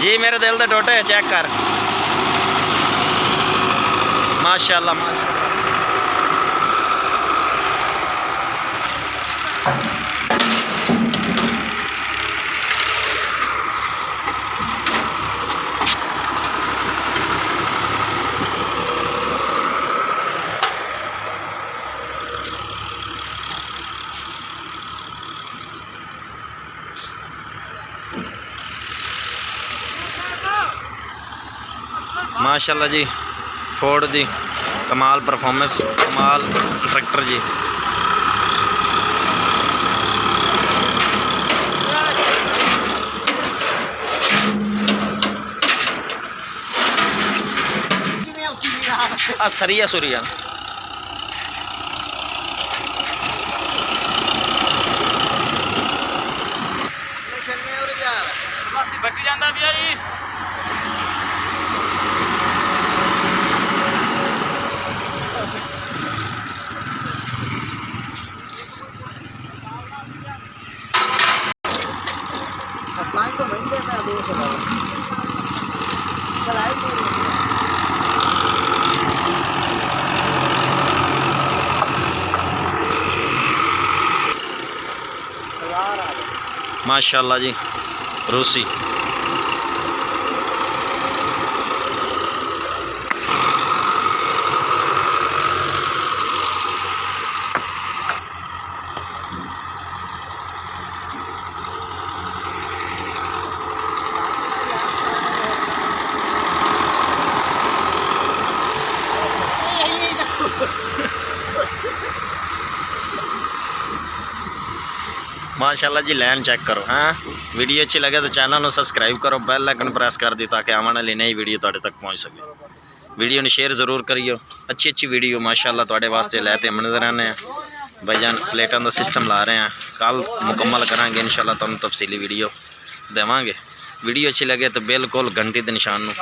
जी मेरे दिल दे टोटे चेक कर माशाल्लाह माशाल्लाह। माशाल्लाह जी फोर्ड दी कमाल परफॉर्मेंस कमाल ट्रैक्टर जी। सरिया सुरिया बटी जांदा पिया जी। माशाल्लाह जी रूसी माशाल्लाह जी लैन चेक करो। हाँ वीडियो अच्छी लगे तो चैनल को सब्सक्राइब करो, बेल आइकन प्रेस कर दी ताकि आने वाली नई वीडियो तुहाडे तक पहुँच सके। वीडियो ने शेयर जरूर करियो। अच्छी अच्छी वीडियो माशाल्लाह तुहाडे वास्ते लैते मिलते रहने हैं। भाईजान प्लेटों का सिस्टम ला रहे हैं, कल मुकम्मल करांगे इंशाल्लाह, तुहानू तफसीली वीडियो देवांगे। वीडियो अच्छी लगे तो बिल्कुल घंटी के निशान